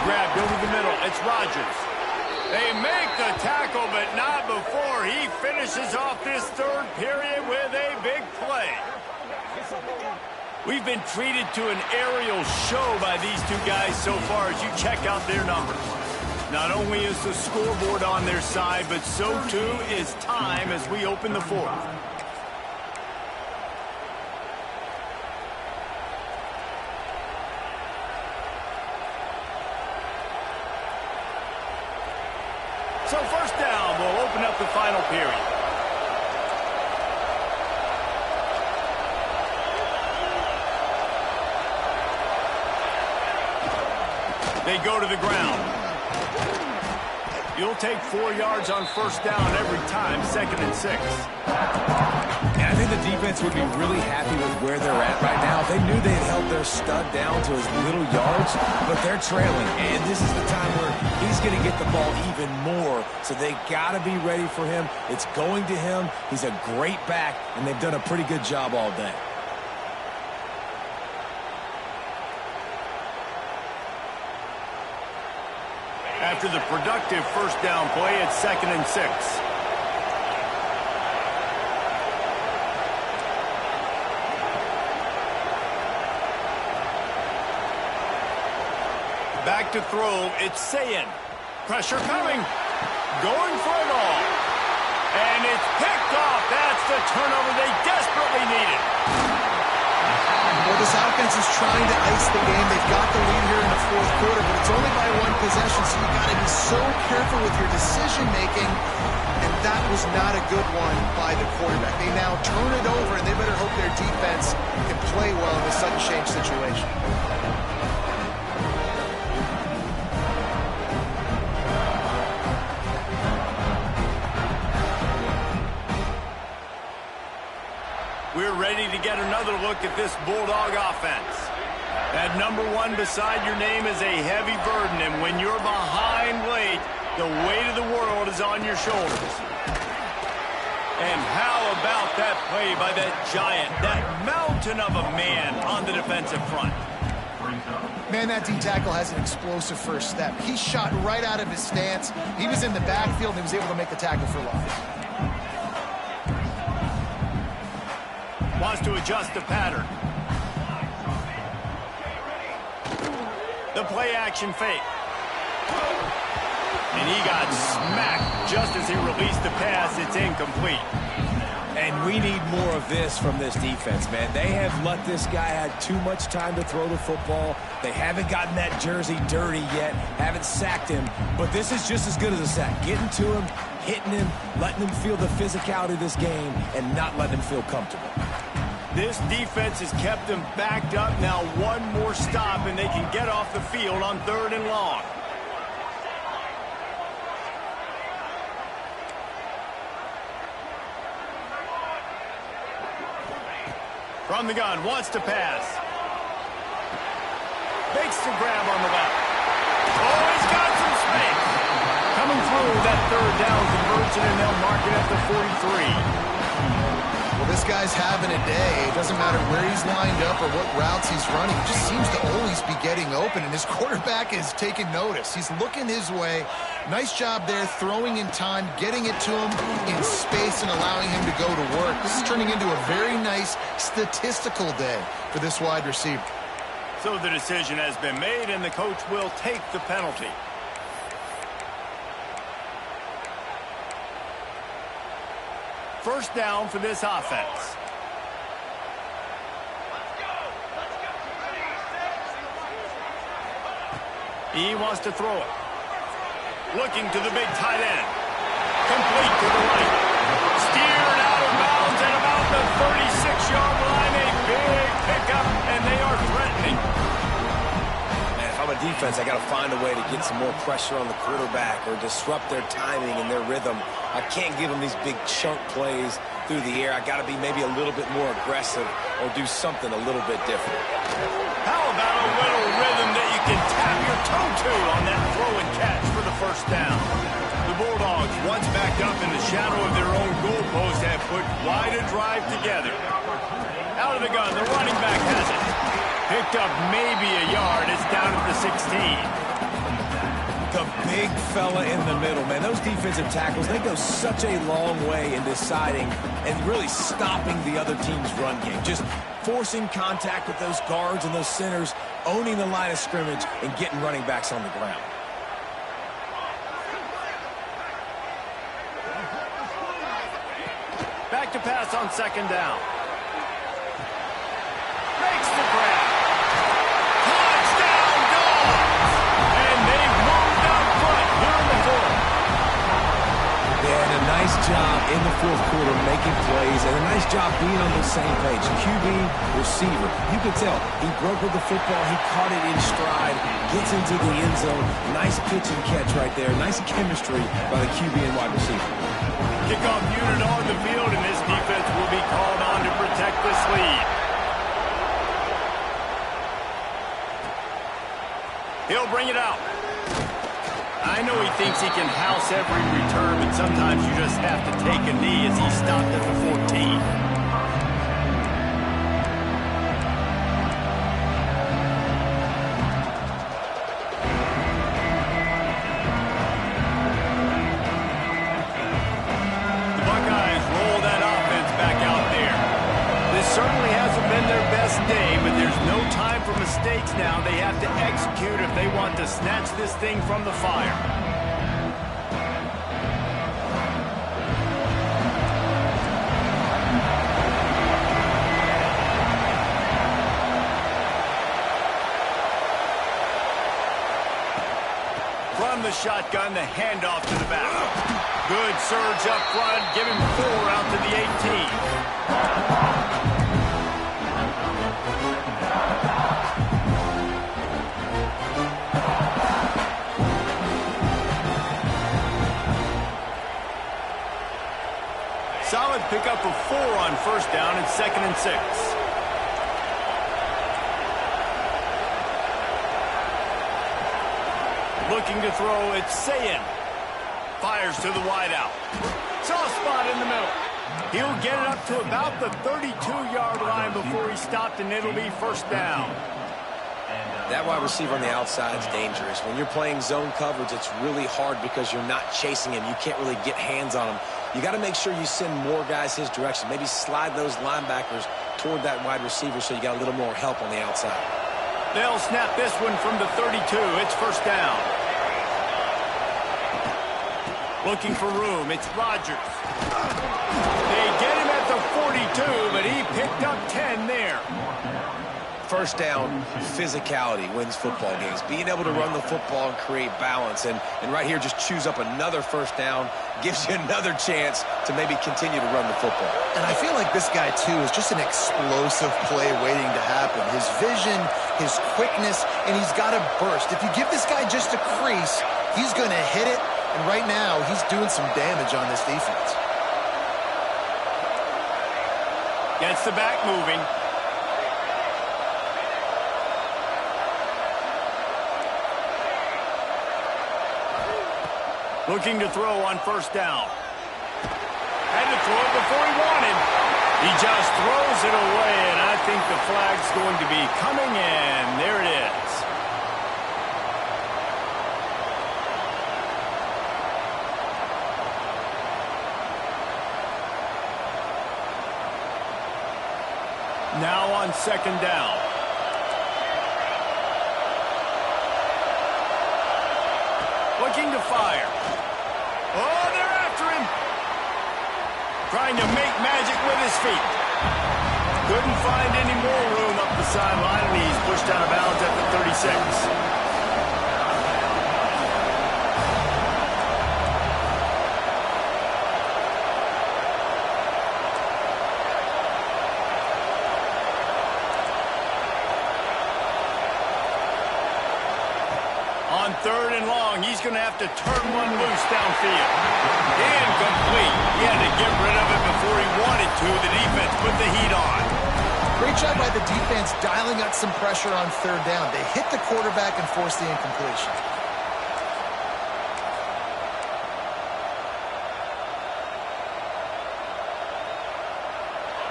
Grabbed over the middle. It's Rodgers. They make the tackle, but not before he finishes off this 3rd period with a big play. We've been treated to an aerial show by these two guys so far as you check out their numbers. Not only is the scoreboard on their side, but so too is time as we open the 4th. So 1st down will open up the final period. They go to the ground. You'll take 4 yards on 1st down every time, 2nd and 6. And I think the defense would be really happy with where they're at right now. They knew they had held their stud down to his little yards, but they're trailing. And this is the time where he's going to get the ball even more. So they got to be ready for him. It's going to him. He's a great back, and they've done a pretty good job all day. After the productive 1st down play, it's 2nd and 6. Back to throw, it's Sayin. Pressure coming. Going for it all. And it's picked off. That's the turnover they desperately needed. Well, this offense is trying to ice the game. They've got the lead here in the 4th quarter, but it's only by 1 possession, so you've got to be so careful with your decision-making, and that was not a good one by the quarterback. They now turn it over, and they better hope their defense can play well in a sudden change situation. We're ready to get another look at this Bulldog offense. That number 1 beside your name is a heavy burden, and when you're behind late, the weight of the world is on your shoulders. And how about that play by that giant, that mountain of a man on the defensive front? Man, that D-tackle has an explosive first step. He shot right out of his stance. He was in the backfield, and he was able to make the tackle for loss. Wants to adjust the pattern. The play action fake. And he got smacked just as he released the pass. It's incomplete. And we need more of this from this defense, man. They have let this guy have too much time to throw the football. They haven't gotten that jersey dirty yet, haven't sacked him. But this is just as good as a sack. Getting to him, hitting him, letting him feel the physicality of this game, and not letting him feel comfortable. This defense has kept them backed up. Now 1 more stop, and they can get off the field on 3rd and long. From the gun, wants to pass. Makes the grab on the left. Oh, he's got some space. Coming through that 3rd down conversion, and they'll mark it at the 43. Well, This guy's having a day. It doesn't matter where he's lined up or what routes he's running. He just seems to always be getting open, and his quarterback is taking notice. He's looking his way. Nice job there, throwing in time, getting it to him in space and allowing him to go to work. This is turning into a very nice statistical day for this wide receiver. So the decision has been made, and the coach will take the penalty. First down for this offense. He wants to throw it. Looking to the big tight end. Complete to the right. Steered out of bounds at about the 36-yard line. A big pickup, and they are threatening. Man, if I'm a defense, I got to find a way to get some more pressure on the quarterback or disrupt their timing and their rhythm. I can't give them these big chunk plays through the air. I got to be maybe a little bit more aggressive or do something a little bit different. How about a little rhythm that you can tap your toe to on that throw and catch for the first down? The Bulldogs, once backed up in the shadow of their own goalpost, have put quite a drive together. Out of the gun, the running back has it. Picked up maybe a yard. It's down at the 16. The big fella in the middle, man. Those defensive tackles, they go such a long way in deciding and really stopping the other team's run game. Just forcing contact with those guards and those centers, owning the line of scrimmage, and getting running backs on the ground. Back to pass on second down. Makes the grab. Touchdown, Dogs! And they've moved up front here in the fourth. Yeah, and a nice job in the fourth quarter making plays, and a nice job being on the same page. QB, receiver. You can tell he broke with the football. He caught it in stride, gets into the end zone. Nice pitch and catch right there. Nice chemistry by the QB and wide receiver. Kickoff unit on the field, and this defense will be called on to protect this lead. He'll bring it out. I know he thinks he can house every return, but sometimes you just have to take a knee as he stopped at the 14. Mistakes now. They have to execute if they want to snatch this thing from the fire. From the shotgun, the handoff to the back. Good surge up front. Give him 4 out to the 18. Solid pickup of 4 on first down and 2nd and 6. Looking to throw, it's Sayin. Fires to the wideout. Soft spot in the middle. He'll get it up to about the 32-yard line before he stopped, and it'll be first down. That wide receiver on the outside is dangerous. When you're playing zone coverage, it's really hard because you're not chasing him. You can't really get hands on him. You got to make sure you send more guys his direction. Maybe slide those linebackers toward that wide receiver so you got a little more help on the outside. They'll snap this one from the 32. It's first down. Looking for room. It's Rodgers. They get him at the 42, but he picked up 10 there. First down, physicality wins football games. Being able to run the football and create balance. And right here, just choose up another first down. Gives you another chance to maybe continue to run the football. And I feel like this guy, too, is just an explosive play waiting to happen. His vision, his quickness, and he's got a burst. If you give this guy just a crease, he's going to hit it. And right now, he's doing some damage on this defense. Gets the back moving. Looking to throw on first down. Had to throw it before he wanted. He just throws it away, and I think the flag's going to be coming in. There it is. Now on second down. Looking to fire. Oh, they're after him. Trying to make magic with his feet. Couldn't find any more room up the sideline, and he's pushed out of bounds at the 36. On third and long, he's going to have to turn one loose downfield. Incomplete. He had to get rid of it before he wanted to. The defense put the heat on. Great job by the defense dialing up some pressure on third down. They hit the quarterback and forced the incompletion.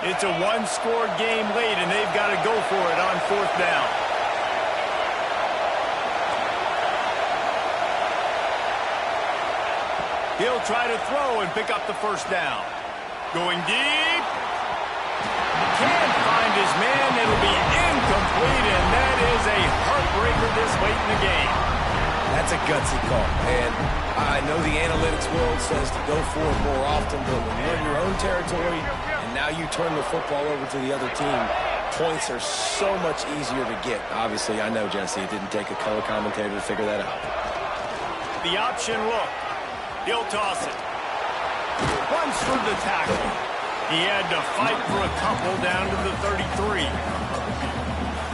It's a one-score game late, and they've got to go for it on fourth down. He'll try to throw and pick up the first down. Going deep. Can't find his man. It'll be incomplete, and that is a heartbreaker this late in the game. That's a gutsy call. And I know the analytics world says to go for it more often, but when you're in your own territory and now you turn the football over to the other team, points are so much easier to get. Obviously, I know, Jesse, it didn't take a color commentator to figure that out. The option look. He'll toss it. Runs through the tackle. He had to fight for a couple down to the 33.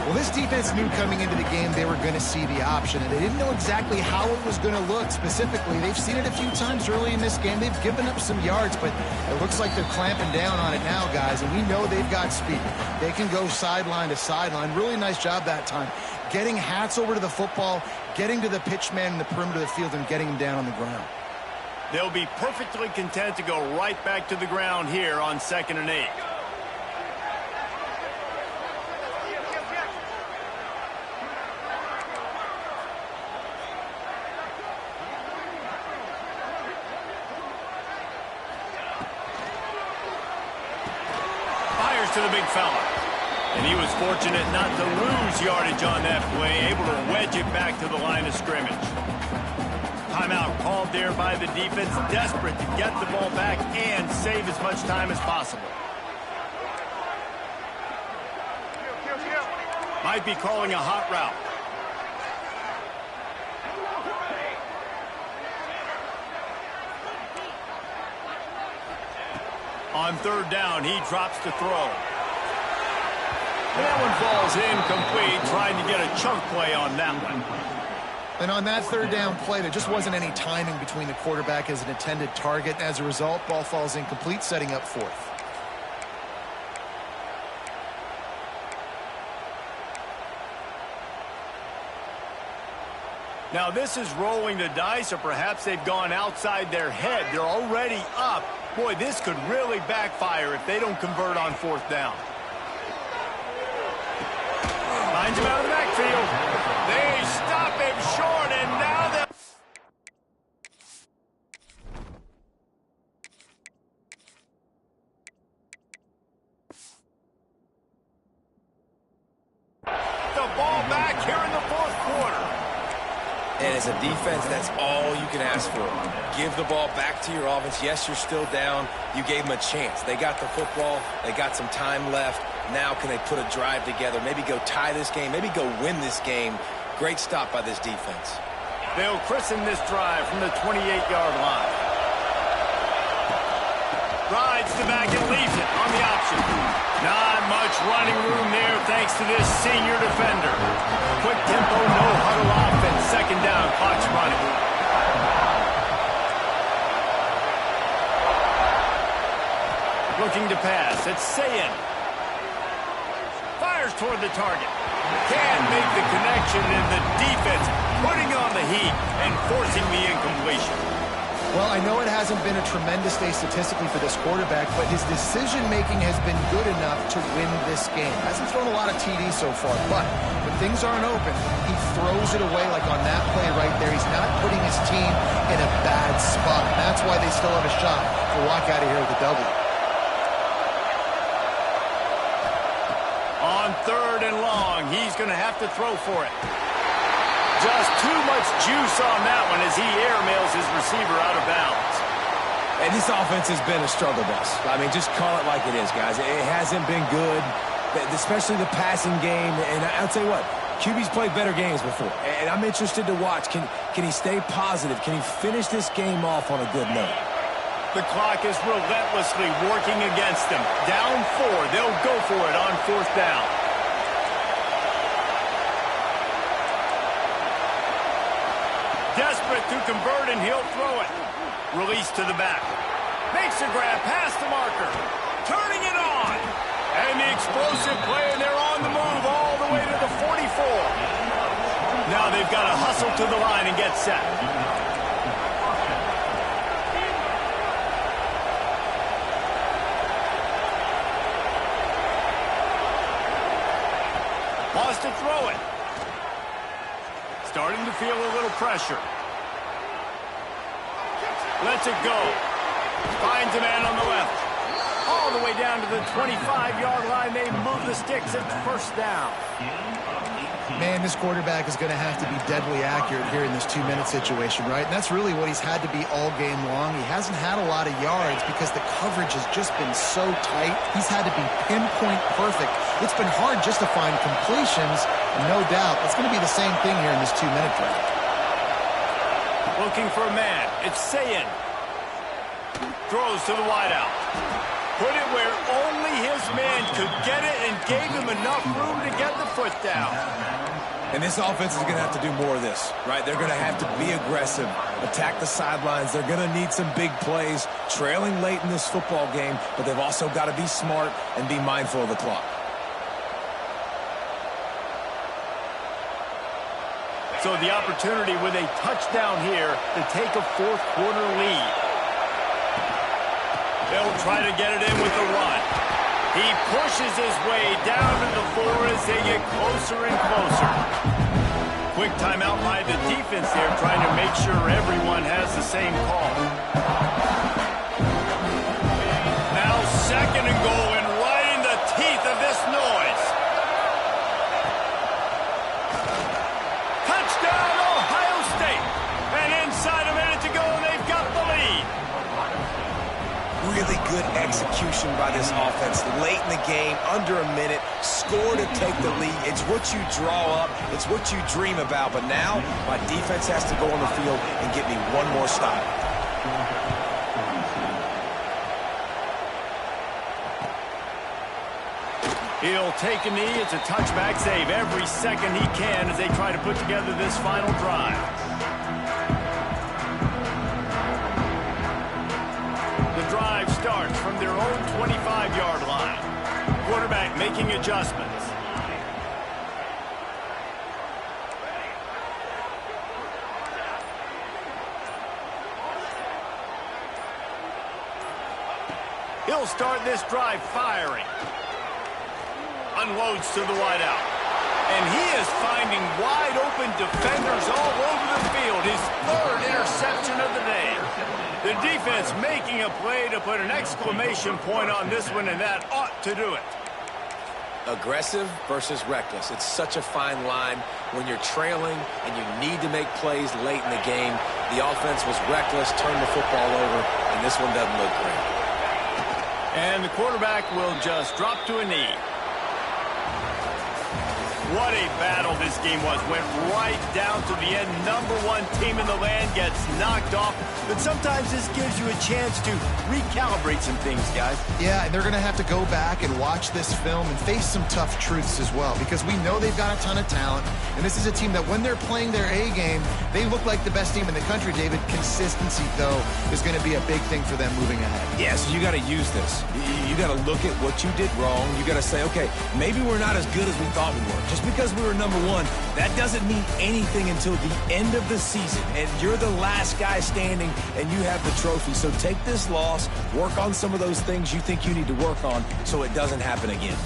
Well, this defense knew coming into the game they were going to see the option, and they didn't know exactly how it was going to look specifically. They've seen it a few times early in this game. They've given up some yards, but it looks like they're clamping down on it now, guys, and we know they've got speed. They can go sideline to sideline. Really nice job that time. Getting Hats over to the football, getting to the pitch man in the perimeter of the field, and getting him down on the ground. They'll be perfectly content to go right back to the ground here on 2nd and 8. Fires to the big fella. And he was fortunate not to lose yardage on that play, able to wedge it back to the line of scrimmage. Timeout called there by the defense, desperate to get the ball back and save as much time as possible. Might be calling a hot route. On third down, he drops to throw. That one falls incomplete, trying to get a chunk play on that one. And on that third down play, there just wasn't any timing between the quarterback as an intended target. As a result, ball falls incomplete, setting up fourth. Now this is rolling the dice, or perhaps they've gone outside their head. They're already up. Boy, this could really backfire if they don't convert on fourth down. Finds him out of the backfield. They stop him short, and now they'll... the ball back here in the fourth quarter. And as a defense, that's all you can ask for. Give the ball back to your offense. Yes, you're still down. You gave them a chance. They got the football. They got some time left. Now can they put a drive together? Maybe go tie this game. Maybe go win this game. Great stop by this defense. They'll christen this drive from the 28-yard line. Rides the back and leaves it on the option. Not much running room there thanks to this senior defender. Quick tempo, no huddle offense. Second down, clock's running. Looking to pass. It's Sayin. Fires toward the target. Can't make the connection, and the defense putting on the heat and forcing the incompletion. Well, I know it hasn't been a tremendous day statistically for this quarterback, but his decision-making has been good enough to win this game. Hasn't thrown a lot of TDs so far, but when things aren't open, he throws it away like on that play right there. He's not putting his team in a bad spot. That's why they still have a shot to walk out of here with a W. On 3rd and long, he's going to have to throw for it. Just too much juice on that one as he airmails his receiver out of bounds. And this offense has been a struggle bus. I mean, just call it like it is, guys. It hasn't been good, especially the passing game. And I'll tell you what, QB's played better games before. And I'm interested to watch. Can he stay positive? Can he finish this game off on a good note? The clock is relentlessly working against them. Down 4. They'll go for it on 4th down. Desperate to convert, and he'll throw it. Release to the back. Makes a grab past the marker. Turning it on. And the explosive play, and they're on the move all the way to the 44. Now they've got to hustle to the line and get set. Wants to throw it. Starting to feel a little pressure. Lets it go. Finds a man on the left. All the way down to the 25-yard line. They move the sticks at 1st down. Man, this quarterback is going to have to be deadly accurate here in this 2-minute situation, right? And that's really what he's had to be all game long. He hasn't had a lot of yards because the coverage has just been so tight. He's had to be pinpoint perfect. It's been hard just to find completions, no doubt. It's going to be the same thing here in this 2-minute drive. Looking for a man. It's Sayin. Throws to the wideout. Put it where only his man could get it and gave him enough room to get the foot down. And this offense is going to have to do more of this, right? They're going to have to be aggressive, attack the sidelines. They're going to need some big plays, trailing late in this football game, but they've also got to be smart and be mindful of the clock. So the opportunity with a touchdown here to take a 4th quarter lead. They'll try to get it in with the run. He pushes his way down to the 4 as they get closer and closer. Quick timeout by the defense there, trying to make sure everyone has the same call. Now 2nd and goal, and right in the teeth of this noise. Touchdown, Ohio State. And inside a minute to go, and they've got the lead. Really good execution by this offense late in the game, under a minute, score to take the lead. It's what you draw up, it's what you dream about, but now my defense has to go on the field and get me one more stop. He'll take a knee. It's a touchback save every second he can as they try to put together this final drive. The drive starts from their own 25-yard line. Quarterback making adjustments. He'll start this drive firing. Unloads to the wideout. And he is finding wide-open defenders all over the field. His 3rd interception of the day. The defense making a play to put an exclamation point on this one, and that ought to do it. Aggressive versus reckless. It's such a fine line when you're trailing and you need to make plays late in the game. The offense was reckless, turned the football over, and this one doesn't look great. And the quarterback will just drop to a knee. What a battle this game was. Went right down to the end. #1 team in the land gets knocked off. But sometimes this gives you a chance to recalibrate some things, guys. Yeah, and they're going to have to go back and watch this film and face some tough truths as well, because we know they've got a ton of talent, and this is a team that when they're playing their A game, they look like the best team in the country, David. Consistency, though, is going to be a big thing for them moving ahead. Yeah, so you got to use this. You got to look at what you did wrong. You got to say, okay, maybe we're not as good as we thought we were. just because we were number one, that doesn't mean anything until the end of the season. And you're the last guy standing, and you have the trophy. So take this loss, work on some of those things you think you need to work on so it doesn't happen again.